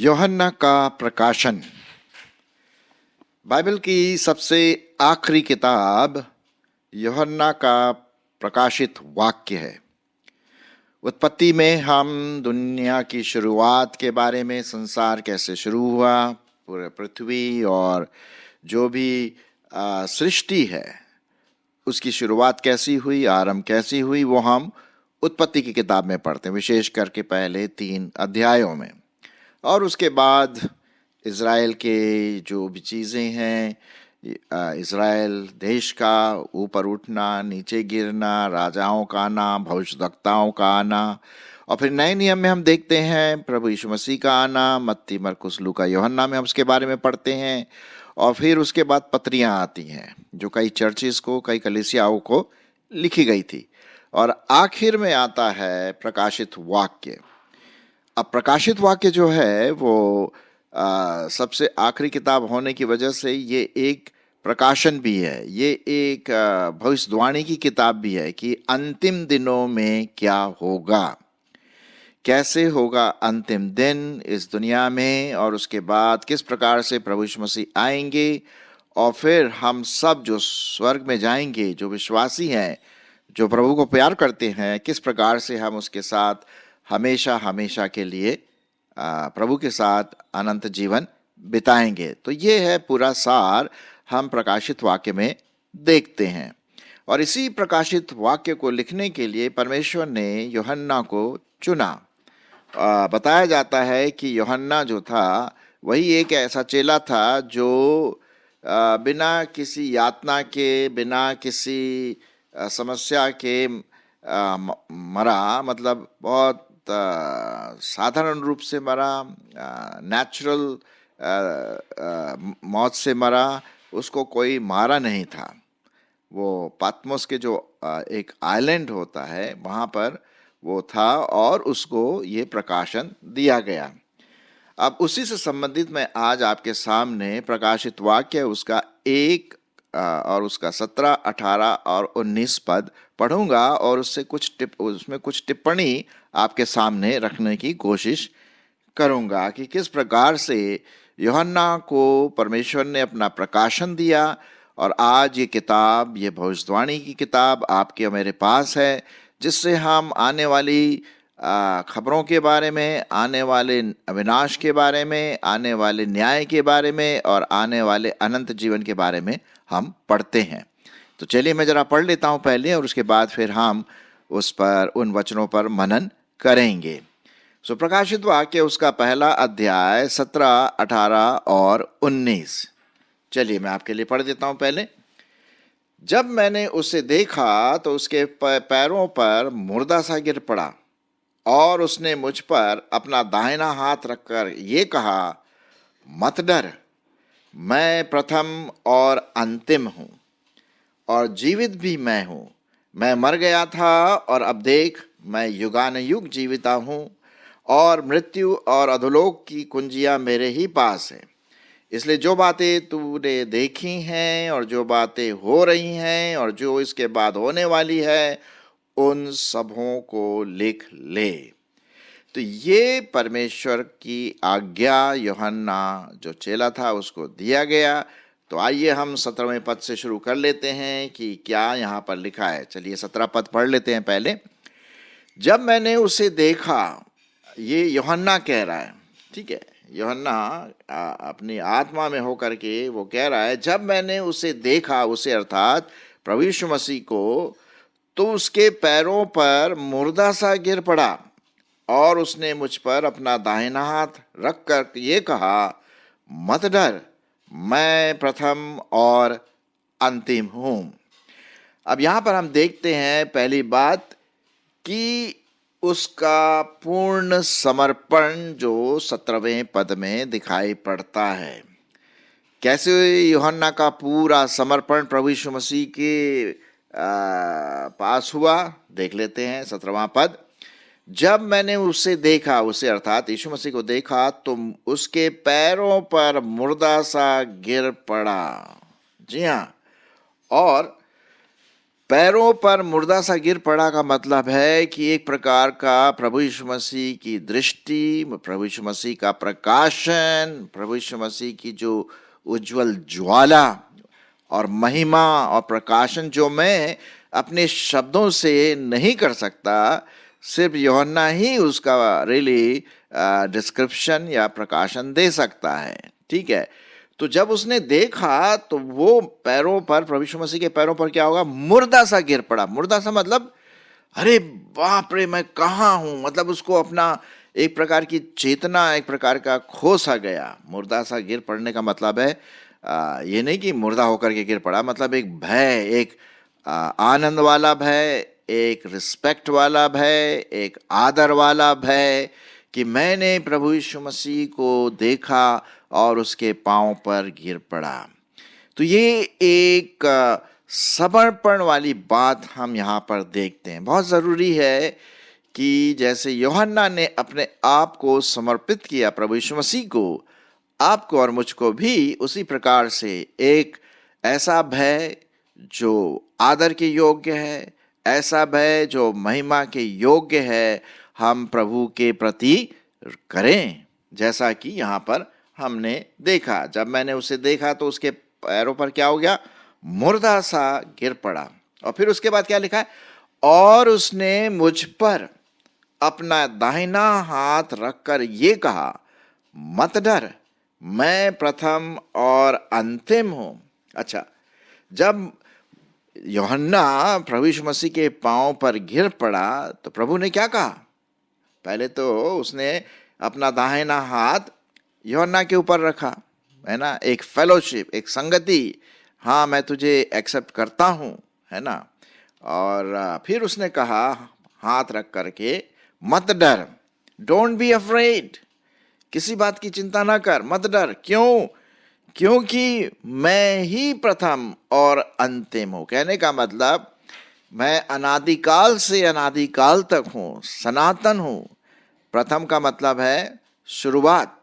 यूहन्ना का प्रकाशन बाइबल की सबसे आखिरी किताब यूहन्ना का प्रकाशित वाक्य है। उत्पत्ति में हम दुनिया की शुरुआत के बारे में, संसार कैसे शुरू हुआ, पूरे पृथ्वी और जो भी सृष्टि है उसकी शुरुआत कैसी हुई, आरंभ कैसी हुई, वो हम उत्पत्ति की किताब में पढ़ते हैं, विशेष करके पहले 3 अध्यायों में। और उसके बाद इज़राइल के जो भी चीज़ें हैं, इज़राइल देश का ऊपर उठना, नीचे गिरना, राजाओं का आना, भविष्यद्वक्ताओं का आना, और फिर नए नियम में हम देखते हैं प्रभु यीशु मसीह का आना। मत्ती, मरकुस, लूका, यूहन्ना में हम उसके बारे में पढ़ते हैं। और फिर उसके बाद पत्रियां आती हैं जो कई चर्चेस को, कई कलीसियाओं को लिखी गई थी। और आखिर में आता है प्रकाशित वाक्य। अब प्रकाशित वाक्य जो है वो सबसे आखिरी किताब होने की वजह से ये एक प्रकाशन भी है, ये एक भविष्यवाणी की किताब भी है कि अंतिम दिनों में क्या होगा, कैसे होगा अंतिम दिन इस दुनिया में, और उसके बाद किस प्रकार से प्रभु यीशु मसीह आएंगे, और फिर हम सब जो स्वर्ग में जाएंगे, जो विश्वासी हैं, जो प्रभु को प्यार करते हैं, किस प्रकार से हम उसके साथ हमेशा हमेशा के लिए प्रभु के साथ अनंत जीवन बिताएंगे। तो ये है पूरा सार हम प्रकाशित वाक्य में देखते हैं। और इसी प्रकाशित वाक्य को लिखने के लिए परमेश्वर ने यूहन्ना को चुना। बताया जाता है कि यूहन्ना जो था वही एक ऐसा चेला था जो बिना किसी यातना के, बिना किसी समस्या के मरा, मतलब बहुत साधारण रूप से मरा, नेचुरल मौत से मरा, उसको कोई मारा नहीं था। वो पात्मोस के जो एक आइलैंड होता है वहाँ पर वो था और उसको ये प्रकाशन दिया गया। अब उसी से संबंधित मैं आज आपके सामने प्रकाशित वाक्य उसका 1 और उसका 17, 18 और 19 पद पढ़ूंगा और उससे उसमें कुछ टिप्पणी आपके सामने रखने की कोशिश करूंगा कि किस प्रकार से यूहन्ना को परमेश्वर ने अपना प्रकाशन दिया। और आज ये किताब, ये भविष्यवाणी की किताब आपके और मेरे पास है, जिससे हम आने वाली खबरों के बारे में, आने वाले अविनाश के बारे में, आने वाले न्याय के बारे में और आने वाले अनंत जीवन के बारे में हम पढ़ते हैं। तो चलिए मैं जरा पढ़ लेता हूं पहले और उसके बाद फिर हम उस पर, उन वचनों पर मनन करेंगे। सो प्रकाशित वाक्य उसका पहला अध्याय 17, 18 और 19। चलिए मैं आपके लिए पढ़ देता हूं पहले। जब मैंने उसे देखा तो उसके पैरों पर मुर्दा सा गिर पड़ा और उसने मुझ पर अपना दाहिना हाथ रखकर ये कहा, मत डर, मैं प्रथम और अंतिम हूँ और जीवित भी मैं हूँ। मैं मर गया था और अब देख मैं युगानुयुग जीविता हूँ और मृत्यु और अधोलोक की कुंजियाँ मेरे ही पास है। इसलिए जो बातें तूने देखी हैं और जो बातें हो रही हैं और जो इसके बाद होने वाली है, उन सबों को लिख ले। तो ये परमेश्वर की आज्ञा यूहन्ना जो चेला था उसको दिया गया। तो आइए हम 17वें पद से शुरू कर लेते हैं कि क्या यहाँ पर लिखा है। चलिए 17 पद पढ़ लेते हैं पहले। जब मैंने उसे देखा, ये यूहन्ना कह रहा है, ठीक है, यूहन्ना अपनी आत्मा में होकर के वो कह रहा है, जब मैंने उसे देखा, उसे अर्थात प्रभु यीशु मसीह को, तो उसके पैरों पर मुर्दा सा गिर पड़ा और उसने मुझ पर अपना दाहिना हाथ रख कर ये कहा, मत डर, मैं प्रथम और अंतिम हूँ। अब यहाँ पर हम देखते हैं पहली बात कि उसका पूर्ण समर्पण जो 17वें पद में दिखाई पड़ता है। कैसे यूहन्ना का पूरा समर्पण प्रभु यीशु मसीह के पास हुआ, देख लेते हैं 17वां पद। जब मैंने उसे देखा, उसे अर्थात यीशु मसीह को देखा, तो उसके पैरों पर मुर्दा सा गिर पड़ा। जी हाँ, और पैरों पर मुर्दा सा गिर पड़ा का मतलब है कि एक प्रकार का प्रभु यीशु मसीह की दृष्टि, प्रभु यीशु मसीह का प्रकाशन, प्रभु यीशु मसीह की जो उज्जवल ज्वाला और महिमा और प्रकाशन जो मैं अपने शब्दों से नहीं कर सकता, सिर्फ यूहन्ना ही उसका रियली डिस्क्रिप्शन या प्रकाशन दे सकता है। ठीक है, तो जब उसने देखा तो वो पैरों पर, प्रभु यीशु मसीह के पैरों पर क्या होगा, मुर्दा सा गिर पड़ा। मुर्दा सा मतलब अरे बाप रे, मैं कहाँ हूँ, मतलब उसको अपना एक प्रकार की चेतना, एक प्रकार का खो सा गया। मुर्दा सा गिर पड़ने का मतलब है ये नहीं कि मुर्दा होकर के गिर पड़ा, मतलब एक भय, एक आनंद वाला भय, एक रिस्पेक्ट वाला भय, एक आदर वाला भय कि मैंने प्रभु यीशु मसीह को देखा और उसके पांव पर गिर पड़ा। तो ये एक समर्पण वाली बात हम यहाँ पर देखते हैं। बहुत ज़रूरी है कि जैसे यूहन्ना ने अपने आप को समर्पित किया प्रभु यीशु मसीह को, आपको और मुझको भी उसी प्रकार से एक ऐसा भय जो आदर के योग्य है, ऐसा भय जो महिमा के योग्य है, हम प्रभु के प्रति करें। जैसा कि यहाँ पर हमने देखा, जब मैंने उसे देखा तो उसके पैरों पर क्या हो गया, मुर्दा सा गिर पड़ा। और फिर उसके बाद क्या लिखा है, और उसने मुझ पर अपना दाहिना हाथ रखकर ये कहा, मत डर, मैं प्रथम और अंतिम हूं। अच्छा, जब यूहन्ना प्रभु यीशु मसीह के पांव पर गिर पड़ा तो प्रभु ने क्या कहा, पहले तो उसने अपना दाहिना हाथ यूहन्ना के ऊपर रखा, है ना, एक फेलोशिप, एक संगति, हाँ मैं तुझे एक्सेप्ट करता हूँ, है ना। और फिर उसने कहा हाथ रख करके, मत डर, डोंट बी अफ्रेड, किसी बात की चिंता ना कर, मत डर। क्यों? क्योंकि मैं ही प्रथम और अंतिम हूँ। कहने का मतलब मैं अनादिकाल से अनादिकाल तक हूँ, सनातन हूँ। प्रथम का मतलब है शुरुआत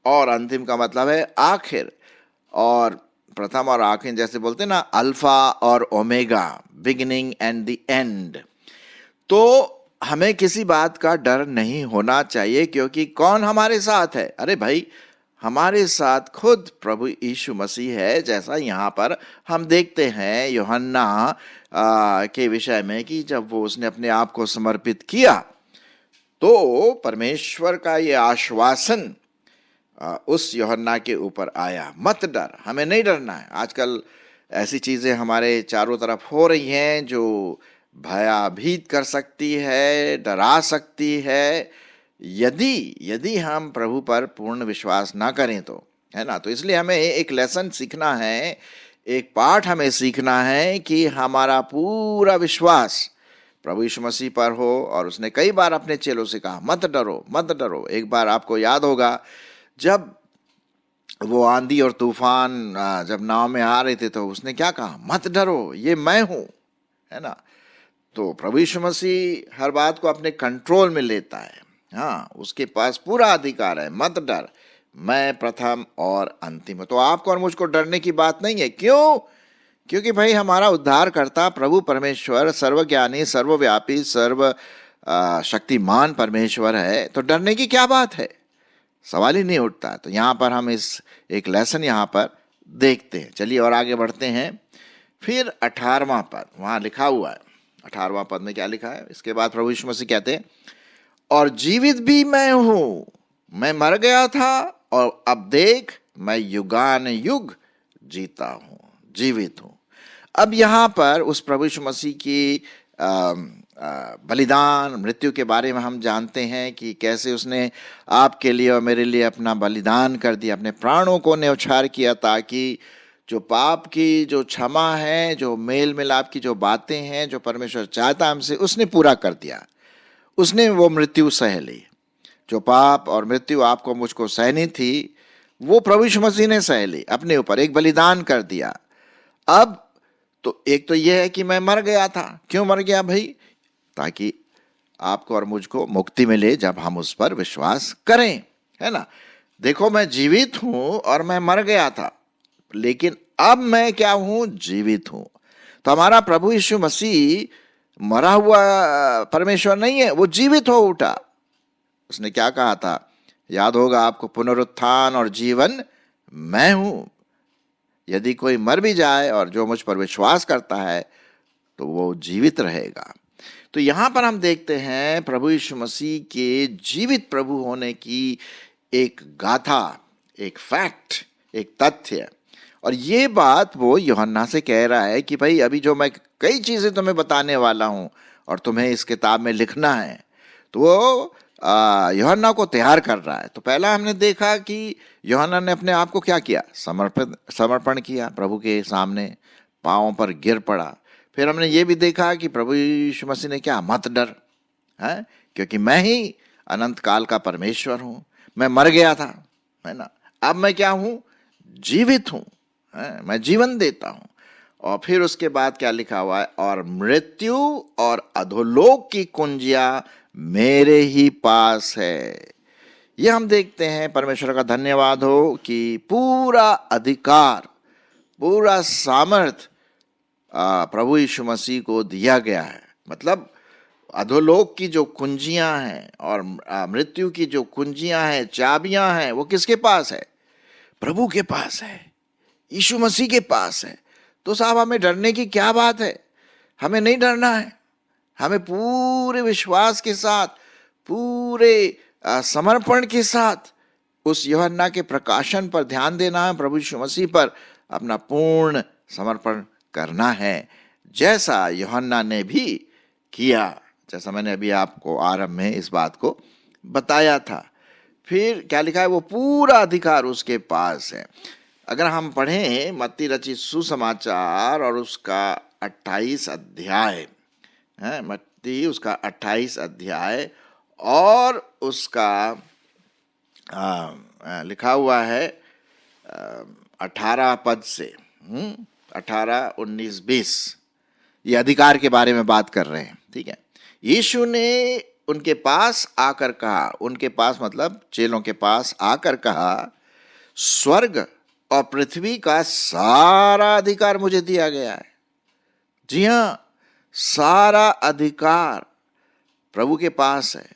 और अंतिम का मतलब है आखिर। और प्रथम और आखिर जैसे बोलते हैं ना, अल्फा और omega, beginning and the end. तो हमें किसी बात का डर नहीं होना चाहिए, क्योंकि कौन हमारे साथ है? अरे भाई, हमारे साथ खुद प्रभु यीशु मसीह है। जैसा यहाँ पर हम देखते हैं यूहन्ना के विषय में कि जब वो उसने अपने आप को समर्पित किया तो परमेश्वर का ये आश्वासन उस यूहन्ना के ऊपर आया, मत डर, हमें नहीं डरना है। आजकल ऐसी चीज़ें हमारे चारों तरफ हो रही हैं जो भयभीत कर सकती है, डरा सकती है, यदि हम प्रभु पर पूर्ण विश्वास ना करें तो, है ना। तो इसलिए हमें एक लेसन सीखना है, एक पाठ हमें सीखना है कि हमारा पूरा विश्वास प्रभु यीशु मसीह पर हो। और उसने कई बार अपने चेलों से कहा, मत डरो, मत डरो। एक बार आपको याद होगा, जब वो आंधी और तूफान जब नाव में आ रहे थे तो उसने क्या कहा, मत डरो, ये मैं हूं, है ना। तो प्रभु यीशु मसीह हर बात को अपने कंट्रोल में लेता है, हाँ, उसके पास पूरा अधिकार है। मत डर, मैं प्रथम और अंतिम हूं। तो आपको और मुझको डरने की बात नहीं है। क्यों? क्योंकि भाई हमारा उद्धारकर्ता प्रभु परमेश्वर सर्वज्ञानी, सर्वव्यापी, सर्व शक्तिमान परमेश्वर है। तो डरने की क्या बात है, सवाल ही नहीं उठता। तो यहाँ पर हम इस एक लेसन यहाँ पर देखते हैं। चलिए और आगे बढ़ते हैं। फिर 18वां पद वहाँ लिखा हुआ है। 18वां पद में क्या लिखा है? इसके बाद प्रभु यीशु मसीह कहते हैं, और जीवित भी मैं हूँ, मैं मर गया था और अब देख मैं युगान युग जीता हूँ, जीवित हूँ। अब यहाँ पर उस प्रभु यीशु मसीह की बलिदान, मृत्यु के बारे में हम जानते हैं कि कैसे उसने आपके लिए और मेरे लिए अपना बलिदान कर दिया, अपने प्राणों को न्यौछावर किया, ताकि जो पाप की जो क्षमा है, जो मेल मिलाप की जो बातें हैं, जो परमेश्वर चाहता हमसे, उसने पूरा कर दिया। उसने वो मृत्यु सह ली। जो पाप और मृत्यु आपको मुझको सहनी थी, वो प्रभु यीशु मसीह ने सह ली, अपने ऊपर एक बलिदान कर दिया। अब तो एक तो यह है कि मैं मर गया था। क्यों मर गया भाई? ताकि आपको और मुझको मुक्ति मिले जब हम उस पर विश्वास करें, है ना। देखो, मैं जीवित हूं और मैं मर गया था, लेकिन अब मैं क्या हूं? जीवित हूं। तो हमारा प्रभु यीशु मसीह मरा हुआ परमेश्वर नहीं है, वो जीवित हो उठा। उसने क्या कहा था, याद होगा आपको, पुनरुत्थान और जीवन मैं हूं। यदि कोई मर भी जाए और जो मुझ पर विश्वास करता है तो वो जीवित रहेगा। तो यहां पर हम देखते हैं प्रभु यीशु मसीह के जीवित प्रभु होने की एक गाथा, एक फैक्ट, एक तथ्य। और ये बात वो यूहन्ना से कह रहा है कि भाई अभी जो मैं कई चीजें तुम्हें बताने वाला हूं और तुम्हें इस किताब में लिखना है, तो वो यूहन्ना को तैयार कर रहा है। तो पहला हमने देखा कि यूहन्ना ने अपने आप को क्या किया, समर्पण किया प्रभु के सामने, पांवों पर गिर पड़ा। फिर हमने ये भी देखा कि प्रभु यीशु मसीह ने क्या, मत डर, है, क्योंकि मैं ही अनंत काल का परमेश्वर हूं। मैं मर गया था, है ना, अब मैं क्या हूं, जीवित हूं, मैं जीवन देता हूं। और फिर उसके बाद क्या लिखा हुआ है, और मृत्यु और अधोलोक की कुंजियां मेरे ही पास है। ये हम देखते हैं, परमेश्वर का धन्यवाद हो कि पूरा अधिकार, पूरा सामर्थ प्रभु यीशु मसीह को दिया गया है। मतलब अधोलोक की जो कुंजियां हैं और मृत्यु की जो कुंजियां हैं, चाबियां हैं, वो किसके पास है, प्रभु के पास है, यीशु मसीह के पास है। तो साहब हमें डरने की क्या बात है, हमें नहीं डरना है। हमें पूरे विश्वास के साथ, पूरे समर्पण के साथ उस यूहन्ना के प्रकाशन पर ध्यान देना है, प्रभु यीशु मसीह पर अपना पूर्ण समर्पण करना है, जैसा यूहन्ना ने भी किया, जैसा मैंने अभी आपको आरंभ में इस बात को बताया था। फिर क्या लिखा है, वो पूरा अधिकार उसके पास है। अगर हम पढ़ें मत्ती रचित सुसमाचार और उसका 28 अध्याय है, मत्ती उसका 28 अध्याय और उसका लिखा हुआ है 18 पद से 18, 19, 20, ये अधिकार के बारे में बात कर रहे हैं। ठीक है, यीशु ने उनके पास आकर कहा, उनके पास मतलब चेलों के पास आकर कहा, स्वर्ग और पृथ्वी का सारा अधिकार मुझे दिया गया है। जी हां, सारा अधिकार प्रभु के पास है,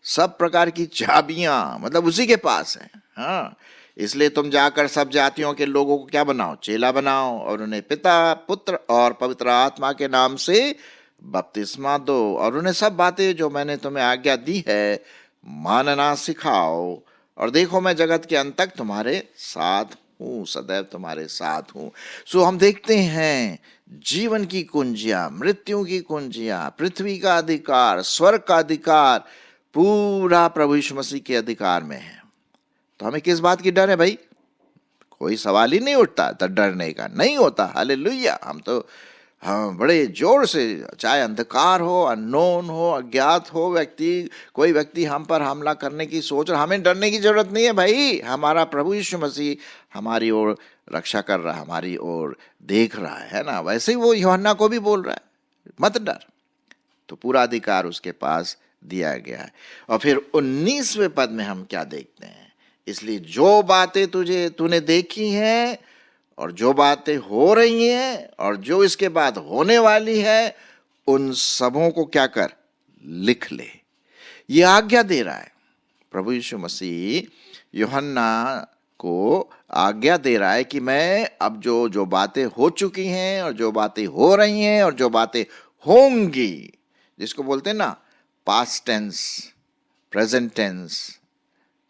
सब प्रकार की चाबियां मतलब उसी के पास है। हाँ, इसलिए तुम जाकर सब जातियों के लोगों को क्या बनाओ, चेला बनाओ, और उन्हें पिता, पुत्र और पवित्र आत्मा के नाम से बपतिस्मा दो, और उन्हें सब बातें जो मैंने तुम्हें आज्ञा दी है मानना सिखाओ, और देखो मैं जगत के अंत तक तुम्हारे साथ हूँ, सदैव तुम्हारे साथ हूँ। सो हम देखते हैं जीवन की कुंजियां, मृत्यु की कुंजियां, पृथ्वी का अधिकार, स्वर्ग का अधिकार पूरा प्रभु यीशु मसीह के अधिकार में है। तो हमें किस बात की डर है भाई, कोई सवाल ही नहीं उठता, तो डरने का नहीं होता। हालेलुया। हम तो बड़े जोर से, चाहे अंधकार हो, अननोन हो, अज्ञात हो व्यक्ति, कोई व्यक्ति हम पर हमला करने की सोच रहा, हमें डरने की जरूरत नहीं है भाई। हमारा प्रभु यीशु मसीह हमारी ओर रक्षा कर रहा है, हमारी ओर देख रहा है ना। वैसे ही वो यूहन्ना को भी बोल रहा है, मत डर। तो पूरा अधिकार उसके पास दिया गया है। और फिर 19वें पद में हम क्या देखते हैं, इसलिए जो बातें तूने देखी हैं और जो बातें हो रही हैं और जो इसके बाद होने वाली है, उन सबों को क्या कर, लिख ले। ये आज्ञा दे रहा है प्रभु यीशु मसीह, यूहन्ना को आज्ञा दे रहा है कि मैं अब जो बातें हो चुकी हैं और जो बातें हो रही हैं और जो बातें होंगी, जिसको बोलते हैं ना past tense, present tense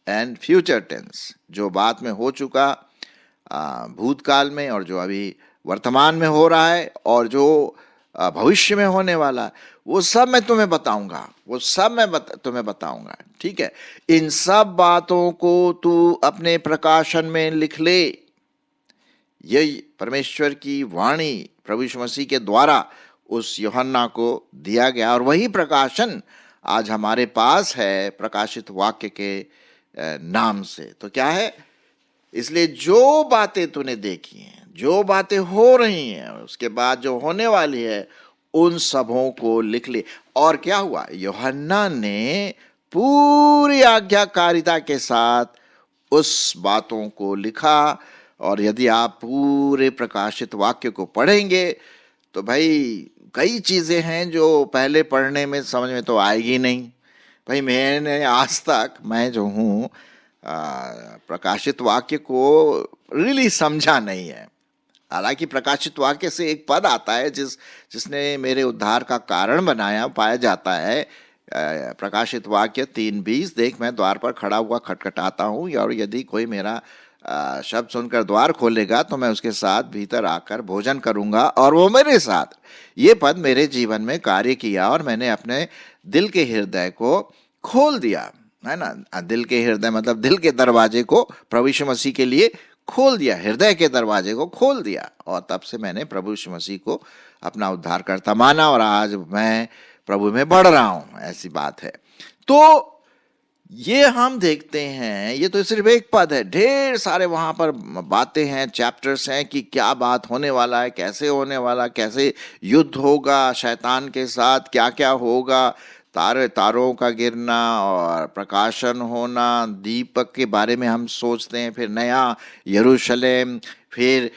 and future tense, जो बात में हो चुका भूतकाल में और जो अभी वर्तमान में हो रहा है और जो भविष्य में होने वाला है, वो सब मैं तुम्हें बताऊंगा, वो सब मैं तुम्हें बताऊंगा। ठीक है, इन सब बातों को तू अपने प्रकाशन में लिख ले। यही परमेश्वर की वाणी प्रभु यीशु मसीह के द्वारा उस यूहन्ना को दिया गया, और वही प्रकाशन आज हमारे पास है प्रकाशित वाक्य के नाम से। तो क्या है, इसलिए जो बातें तूने देखी हैं, जो बातें हो रही हैं, उसके बाद जो होने वाली है, उन सबों को लिख ले। और क्या हुआ, यूहन्ना ने पूरी आज्ञाकारिता के साथ उस बातों को लिखा। और यदि आप पूरे प्रकाशित वाक्य को पढ़ेंगे तो भाई कई चीज़ें हैं जो पहले पढ़ने में समझ में तो आएगी नहीं। भाई मैंने आज तक, मैं जो हूँ, प्रकाशित वाक्य को रियली समझा नहीं है। हालांकि प्रकाशित वाक्य से एक पद आता है जिसने मेरे उद्धार का कारण बनाया, पाया जाता है। प्रकाशित वाक्य 3:20, देख मैं द्वार पर खड़ा हुआ खटखटाता हूँ, और यदि कोई मेरा शब्द सुनकर द्वार खोलेगा तो मैं उसके साथ भीतर आकर भोजन करूंगा और वो मेरे साथ। ये पद मेरे जीवन में कार्य किया और मैंने अपने दिल के हृदय को खोल दिया, है ना। दिल के हृदय मतलब दिल के दरवाजे को प्रभु यीशु मसीह के लिए खोल दिया, हृदय के दरवाजे को खोल दिया, और तब से मैंने प्रभु यीशु मसीह को अपना उद्धारकर्ता माना और आज मैं प्रभु में बढ़ रहा हूं, ऐसी बात है। तो ये हम देखते हैं, ये तो सिर्फ एक पद है, ढेर सारे वहां पर बातें हैं, चैप्टर्स हैं कि क्या बात होने वाला है, कैसे होने वाला, कैसे युद्ध होगा शैतान के साथ, क्या क्या होगा, तारों का गिरना और प्रकाशन होना, दीपक के बारे में हम सोचते हैं, फिर नया यरूशलेम, फिर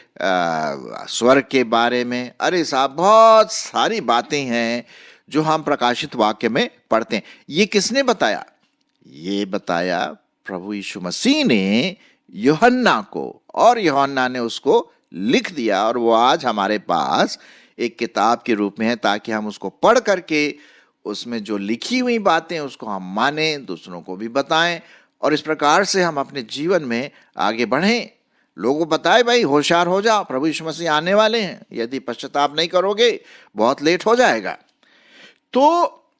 स्वर्ग के बारे में। अरे साहब, बहुत सारी बातें हैं जो हम प्रकाशित वाक्य में पढ़ते हैं। ये किसने बताया? ये बताया प्रभु यीशु मसीह ने यूहन्ना को, और यूहन्ना ने उसको लिख दिया, और वो आज हमारे पास एक किताब के रूप में है, ताकि हम उसको पढ़ करके उसमें जो लिखी हुई बातें उसको हम माने, दूसरों को भी बताएं, और इस प्रकार से हम अपने जीवन में आगे बढ़ें। लोगों को बताएं, भाई होशियार हो जाओ, प्रभु यीशु मसीह आने वाले हैं, यदि पश्चाताप नहीं करोगे बहुत लेट हो जाएगा। तो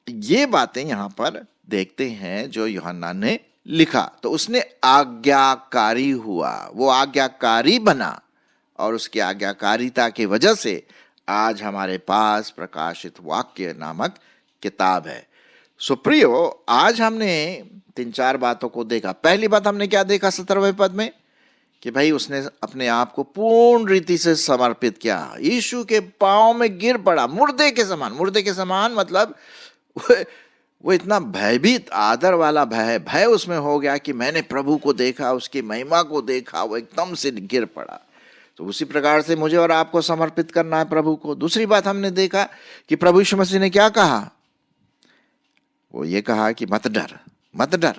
ये बातें यहाँ पर देखते हैं जो यूहन्ना ने लिखा। तो उसने आज्ञाकारी हुआ, वो आज्ञाकारी बना, और उसकी आज्ञाकारिता की वजह से आज हमारे पास प्रकाशित वाक्य नामक किताब है। सुप्रियो, आज हमने 3-4 बातों को देखा। पहली बात हमने क्या देखा 17वें पद में, कि भाई उसने अपने आप को पूर्ण रीति से समर्पित किया, यीशु के पांव में गिर पड़ा, मुर्दे के समान। मुर्दे के समान मतलब वो इतना भयभीत, आदर वाला भय उसमें हो गया कि मैंने प्रभु को देखा, उसकी महिमा को देखा, वो एकदम से गिर पड़ा। तो उसी प्रकार से मुझे और आपको समर्पित करना है प्रभु को। दूसरी बात हमने देखा कि प्रभु यीशु मसीह ने क्या कहा, वो ये कहा कि मत डर, मत डर,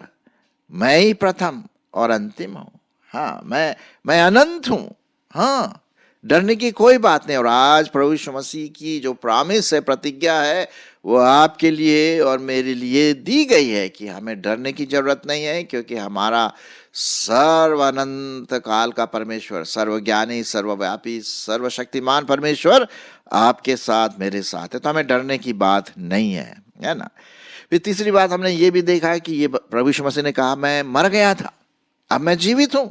मैं ही प्रथम और अंतिम हूं। हाँ, मैं अनंत हूं। हाँ, डरने की कोई बात नहीं। और आज प्रभु यीशु मसीह की जो प्रॉमिस है, प्रतिज्ञा है, वो आपके लिए और मेरे लिए दी गई है कि हमें डरने की जरूरत नहीं है, क्योंकि हमारा सर्वानंत काल का परमेश्वर, सर्वज्ञानी, सर्वव्यापी, सर्वशक्तिमान परमेश्वर आपके साथ, मेरे साथ है। तो हमें डरने की बात नहीं है ना। फिर तीसरी बात हमने ये भी देखा है कि ये प्रभु यीशु मसीह ने कहा, मैं मर गया था, अब मैं जीवित हूं,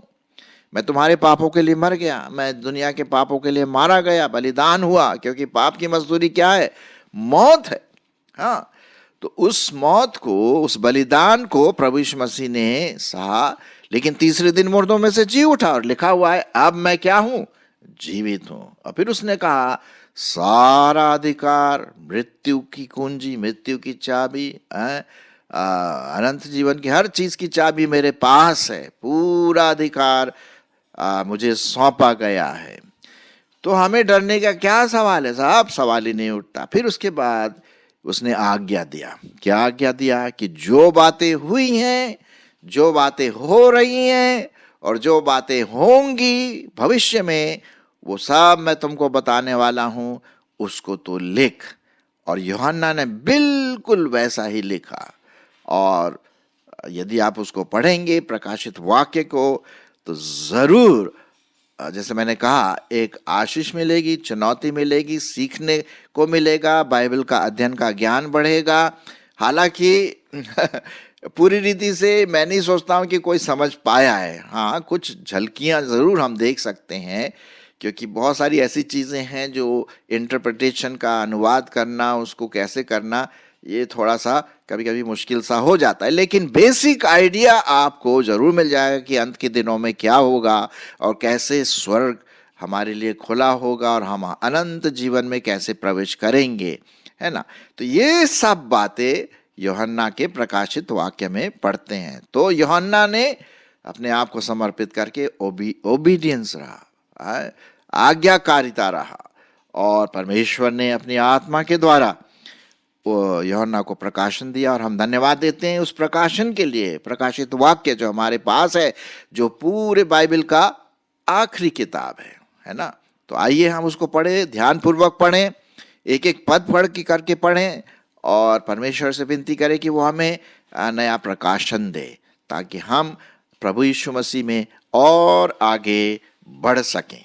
मैं तुम्हारे पापों के लिए मर गया, मैं दुनिया के पापों के लिए मारा गया, बलिदान हुआ, क्योंकि पाप की मजदूरी क्या है? मौत है। हाँ, तो उस मौत को, उस बलिदान को प्रभु यीशु मसीह ने सहा, लेकिन तीसरे दिन मुर्दों में से जी उठा, और लिखा हुआ है अब मैं क्या हूं? जीवित हूं। और फिर उसने कहा, सारा अधिकार, मृत्यु की कुंजी, मृत्यु की चाबी, अनंत जीवन की हर चीज की चाबी मेरे पास है, पूरा अधिकार मुझे सौंपा गया है। तो हमें डरने का क्या सवाल है साहब? सवाल ही नहीं उठता। फिर उसके बाद उसने आज्ञा दिया। क्या आज्ञा दिया? कि जो बातें हुई हैं, जो बातें हो रही हैं, और जो बातें होंगी भविष्य में, वो सब मैं तुमको बताने वाला हूं, उसको तो लिख। और यूहन्ना ने बिल्कुल वैसा ही लिखा। और यदि आप उसको पढ़ेंगे, प्रकाशित वाक्य को, तो जरूर, जैसे मैंने कहा, एक आशीष मिलेगी, चुनौती मिलेगी, सीखने को मिलेगा, बाइबल का अध्ययन का ज्ञान बढ़ेगा। हालांकि पूरी रीति से मैं नहीं सोचता हूं कि कोई समझ पाया है। हाँ, कुछ झलकियां जरूर हम देख सकते हैं, क्योंकि बहुत सारी ऐसी चीजें हैं जो इंटरप्रिटेशन का, अनुवाद करना, उसको कैसे करना, ये थोड़ा सा कभी कभी मुश्किल सा हो जाता है। लेकिन बेसिक आइडिया आपको जरूर मिल जाएगा कि अंत के दिनों में क्या होगा, और कैसे स्वर्ग हमारे लिए खुला होगा, और हम अनंत जीवन में कैसे प्रवेश करेंगे, है ना। तो ये सब बातें यूहन्ना के प्रकाशित वाक्य में पढ़ते हैं। तो यूहन्ना ने अपने आप को समर्पित करके ओबीडियंस रहा, आज्ञाकारिता रहा, और परमेश्वर ने अपनी आत्मा के द्वारा वो यूहन्ना को प्रकाशन दिया, और हम धन्यवाद देते हैं उस प्रकाशन के लिए। प्रकाशित वाक्य जो हमारे पास है, जो पूरे बाइबल का आखिरी किताब है ना। तो आइए हम उसको पढ़े, ध्यानपूर्वक पढ़ें, एक एक पद पढ़ के करके पढ़ें, और परमेश्वर से विनती करें कि वो हमें नया प्रकाशन दे, ताकि हम प्रभु यीशु मसीह में और आगे बढ़ सकें।